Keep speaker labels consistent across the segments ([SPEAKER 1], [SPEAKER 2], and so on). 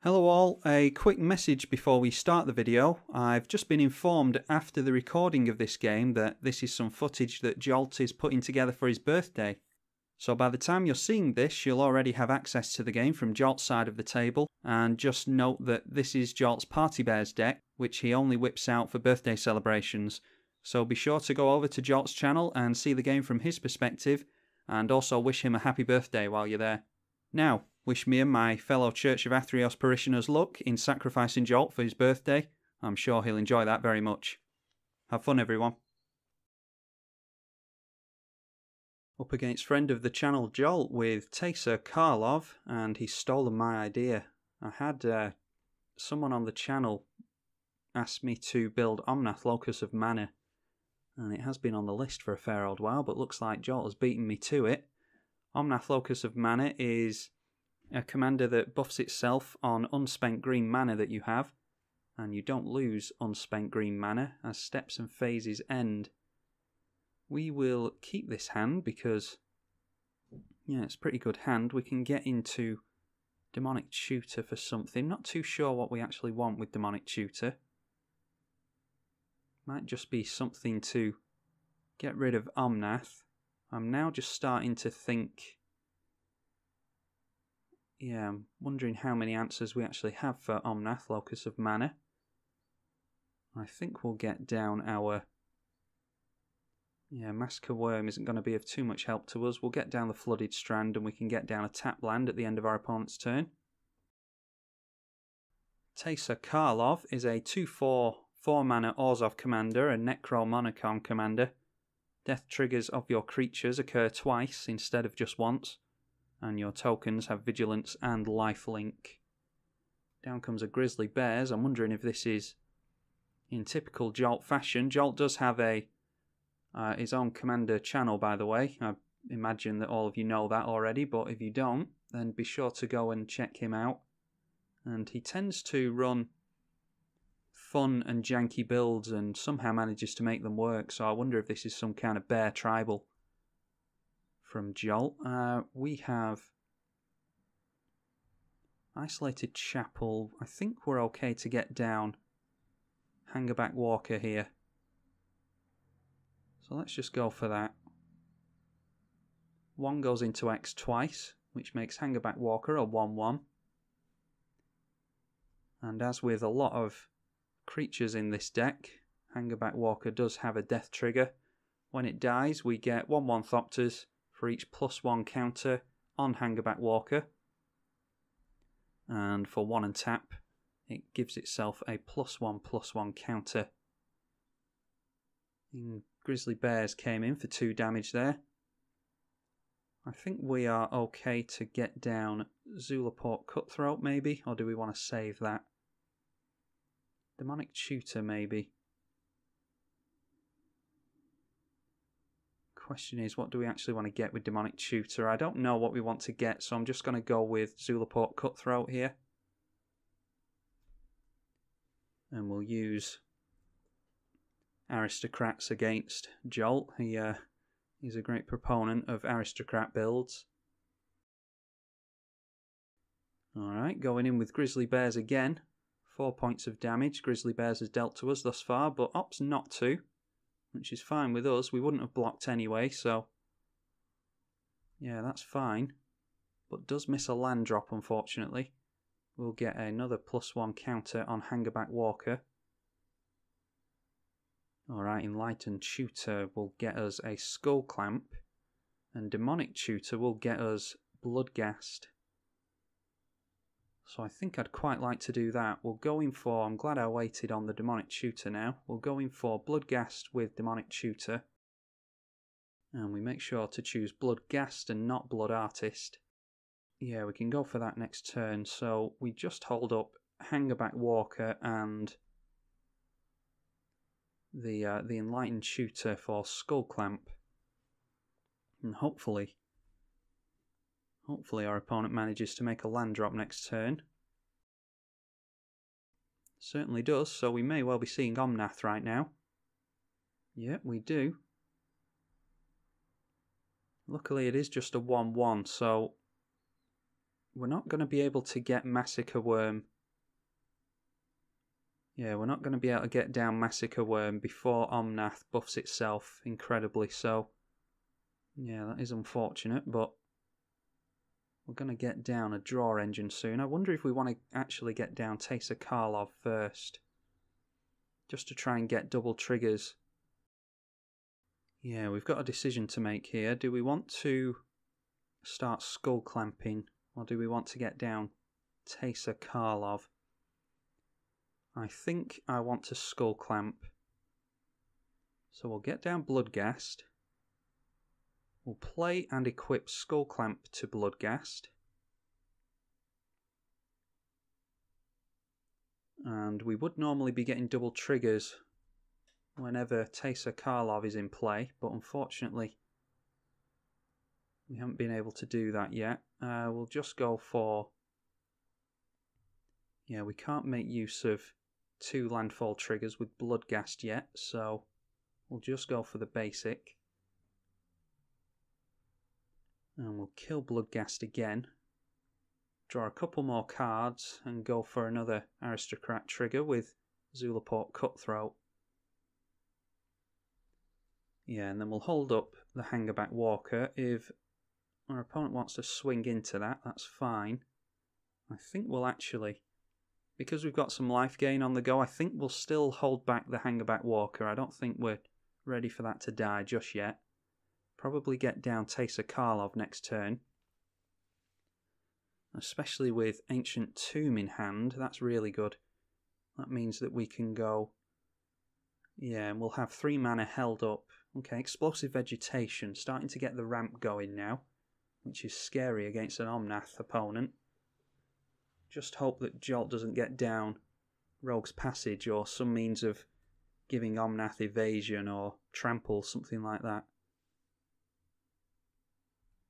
[SPEAKER 1] Hello all, a quick message before we start the video. I've just been informed after the recording of this game that this is some footage that Jolt is putting together for his birthday. So by the time you're seeing this, you'll already have access to the game from Jolt's side of the table, and just note that this is Jolt's Party Bears deck, which he only whips out for birthday celebrations. So be sure to go over to Jolt's channel and see the game from his perspective, and also wish him a happy birthday while you're there. Now, wish me and my fellow Church of Athreos parishioners luck in sacrificing Jolt for his birthday. I'm sure he'll enjoy that very much. Have fun, everyone. Up against friend of the channel Jolt with Teysa Karlov, and he's stolen my idea. I had someone on the channel ask me to build Omnath Locus of Mana, and it has been on the list for a fair old while, but looks like Jolt has beaten me to it. Omnath Locus of Mana is a commander that buffs itself on unspent green mana that you have, and you don't lose unspent green mana as steps and phases end. We will keep this hand because, yeah, it's a pretty good hand. We can get into Demonic Tutor for something. Not too sure what we actually want with Demonic Tutor. Might just be something to get rid of Omnath. I'm now just starting to think. Yeah, I'm wondering how many answers we actually have for Omnath, Locus of Mana. I think we'll get down our... Yeah, Massacre Worm isn't going to be of too much help to us. We'll get down the Flooded Strand and we can get down a tap land at the end of our opponent's turn. Teysa Karlov is a 2/4 4-mana Orzhov commander, a Necromonicon commander. Death triggers of your creatures occur twice instead of just once, and your tokens have Vigilance and Lifelink. Down comes a Grizzly Bears. I'm wondering if this is in typical Jolt fashion. Jolt does have a his own commander channel, by the way. I imagine that all of you know that already, but if you don't, then be sure to go and check him out. And he tends to run fun and janky builds and somehow manages to make them work, so I wonder if this is some kind of bear tribal from Jolt. We have Isolated Chapel. I think we're okay to get down Hangerback Walker here. So let's just go for that. One goes into X twice, which makes Hangerback Walker a 1/1. And as with a lot of creatures in this deck, Hangerback Walker does have a death trigger. When it dies, we get 1/1 Thopters for each +1 counter on Hangerback Walker. And for 1 and tap, it gives itself a +1/+1 counter. Grizzly Bears came in for 2 damage there. I think we are okay to get down Zulaport Cutthroat maybe, or do we want to save that? Demonic Tutor maybe. Question is, what do we actually want to get with Demonic Tutor? I don't know what we want to get, so I'm just going to go with Zulaport Cutthroat here. And we'll use Aristocrats against Jolt. He's a great proponent of Aristocrat builds. Alright, going in with Grizzly Bears again. 4 points of damage Grizzly Bears has dealt to us thus far, but opts not to, which is fine with us. We wouldn't have blocked anyway, so yeah, that's fine. But does miss a land drop, unfortunately. We'll get another +1 counter on Hangerback Walker. Alright, Enlightened Tutor will get us a Skull Clamp, and Demonic Tutor will get us Bloodghast. So I think I'd quite like to do that. We'll go in for, I'm glad I waited on the Demonic Tutor now. We'll go in for Bloodghast with Demonic Tutor. And we make sure to choose Bloodghast and not Blood Artist. Yeah, we can go for that next turn. So we just hold up Hangerback Walker and the Enlightened Tutor for Skull Clamp. And hopefully our opponent manages to make a land drop next turn. Certainly does, so we may well be seeing Omnath right now. Yep, we do. Luckily it is just a 1/1, so we're not going to be able to get Massacre Worm. Yeah, we're not going to be able to get down Massacre Worm before Omnath buffs itself incredibly, so yeah, that is unfortunate, but we're going to get down a draw engine soon. I wonder if we want to actually get down Teysa Karlov first, just to try and get double triggers. Yeah, we've got a decision to make here. Do we want to start skull clamping, or do we want to get down Teysa Karlov? I think I want to skull clamp. So we'll get down Bloodghast. We'll play and equip skull clamp to Bloodghast. And we would normally be getting double triggers whenever Teysa Karlov is in play, but unfortunately we haven't been able to do that yet. We'll just go for... Yeah, we can't make use of 2 landfall triggers with Bloodghast yet, so we'll just go for the basic. And we'll kill Bloodghast again. Draw a couple more cards and go for another Aristocrat trigger with Zulaport Cutthroat. Yeah, and then we'll hold up the Hangerback Walker. If our opponent wants to swing into that, that's fine. I think we'll actually... Because we've got some life gain on the go, I think we'll still hold back the Hangerback Walker. I don't think we're ready for that to die just yet. Probably get down Teysa Karlov next turn. Especially with Ancient Tomb in hand, that's really good. That means that we can go... Yeah, and we'll have 3 mana held up. Okay, Explosive Vegetation, starting to get the ramp going now, which is scary against an Omnath opponent. Just hope that Jolt doesn't get down Rogue's Passage or some means of giving Omnath evasion or trample, something like that.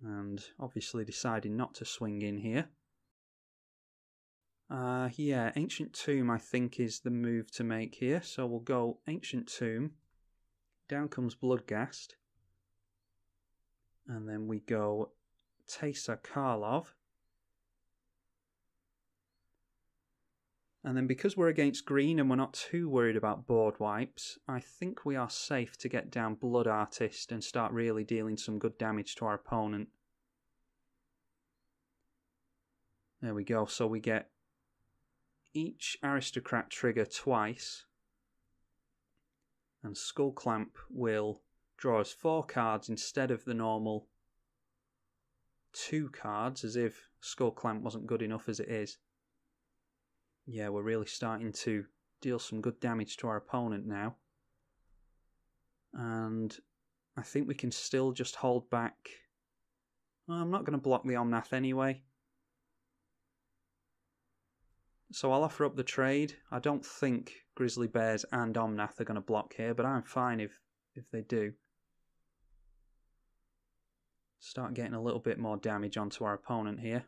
[SPEAKER 1] And obviously deciding not to swing in here. Yeah, Ancient Tomb I think is the move to make here. So we'll go Ancient Tomb. Down comes Bloodghast. And then we go Teysa Karlov. And then because we're against green and we're not too worried about board wipes, I think we are safe to get down Blood Artist and start really dealing some good damage to our opponent. There we go, so we get each Aristocrat trigger twice, and Skull Clamp will draw us 4 cards instead of the normal 2 cards, as if Skull Clamp wasn't good enough as it is. Yeah, we're really starting to deal some good damage to our opponent now. And I think we can still just hold back. Well, I'm not going to block the Omnath anyway. So I'll offer up the trade. I don't think Grizzly Bears and Omnath are going to block here, but I'm fine if they do. Start getting a little bit more damage onto our opponent here.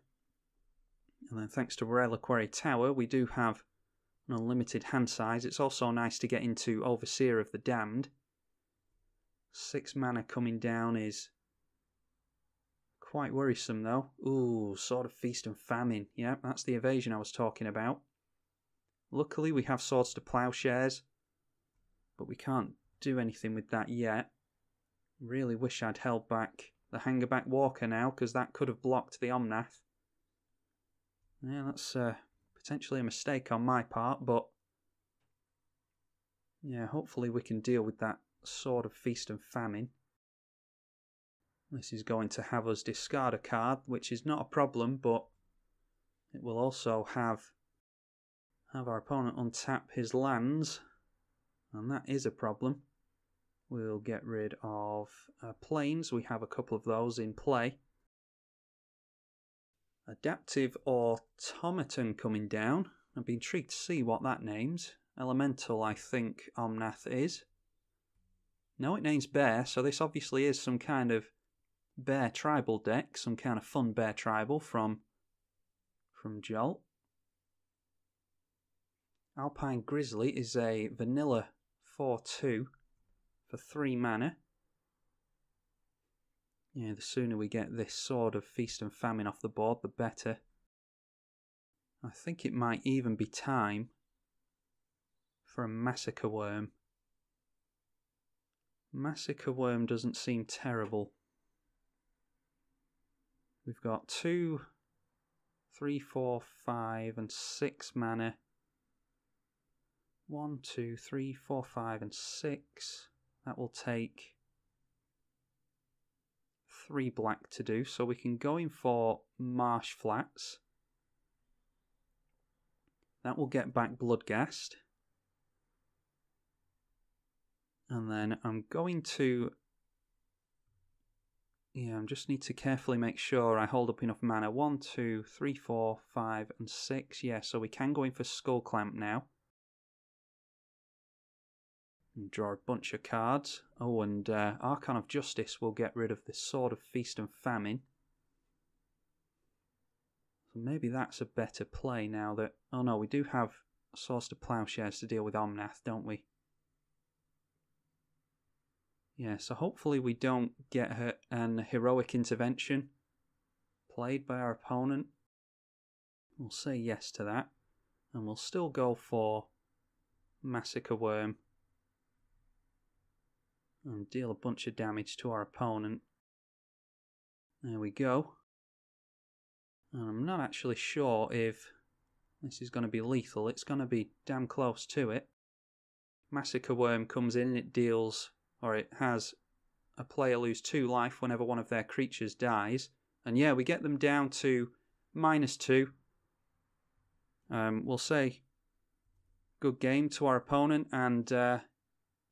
[SPEAKER 1] And then thanks to Reliquary Tower, we do have an unlimited hand size. It's also nice to get into Overseer of the Damned. 6 mana coming down is quite worrisome though. Ooh, Sword of Feast and Famine. Yeah, that's the evasion I was talking about. Luckily we have Swords to Plowshares, but we can't do anything with that yet. Really wish I'd held back the Hangerback Walker now, because that could have blocked the Omnath. Yeah, that's potentially a mistake on my part, but yeah, hopefully we can deal with that Sword of Feast and Famine. This is going to have us discard a card, which is not a problem, but it will also have our opponent untap his lands, and that is a problem. We'll get rid of planes. We have a couple of those in play. Adaptive Automaton coming down. I'd be intrigued to see what that names. Elemental, I think Omnath is. No, it names Bear, so this obviously is some kind of Bear tribal deck, some kind of fun Bear tribal from Jolt. Alpine Grizzly is a vanilla 4/2 for 3 mana. Yeah, the sooner we get this Sword of Feast and Famine off the board, the better. I think it might even be time for a Massacre Worm. Massacre Worm doesn't seem terrible. We've got 2, 3, 4, 5 and 6 mana. 1, 2, 3, 4, 5 and 6. That will take 3 black to do, so we can go in for Marsh Flats. That will get back Bloodghast. And then I'm going to... yeah, I just need to carefully make sure I hold up enough mana. 1, 2, 3, 4, 5 and 6. Yeah, so we can go in for Skull Clamp now. And draw a bunch of cards. Oh, and Archon of Justice will get rid of the Sword of Feast and Famine. So maybe that's a better play now that... oh no, we do have Swords to Plowshares to deal with Omnath, don't we? Yeah, so hopefully we don't get an Heroic Intervention played by our opponent. We'll say yes to that. And we'll still go for Massacre Worm. And deal a bunch of damage to our opponent. There we go. And I'm not actually sure if this is going to be lethal. It's going to be damn close to it. Massacre Worm comes in and it deals, or it has a player lose 2 life whenever one of their creatures dies. And yeah, we get them down to -2. We'll say good game to our opponent, and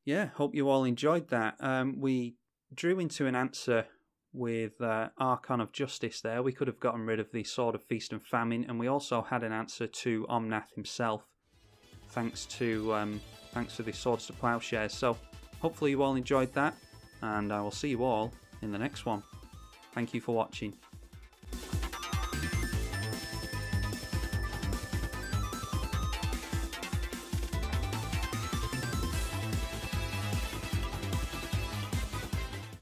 [SPEAKER 1] yeah, hope you all enjoyed that. We drew into an answer with Archon of Justice there. We could have gotten rid of the Sword of Feast and Famine, and we also had an answer to Omnath himself, thanks to the Swords to Plowshares. So hopefully you all enjoyed that, and I will see you all in the next one. Thank you for watching.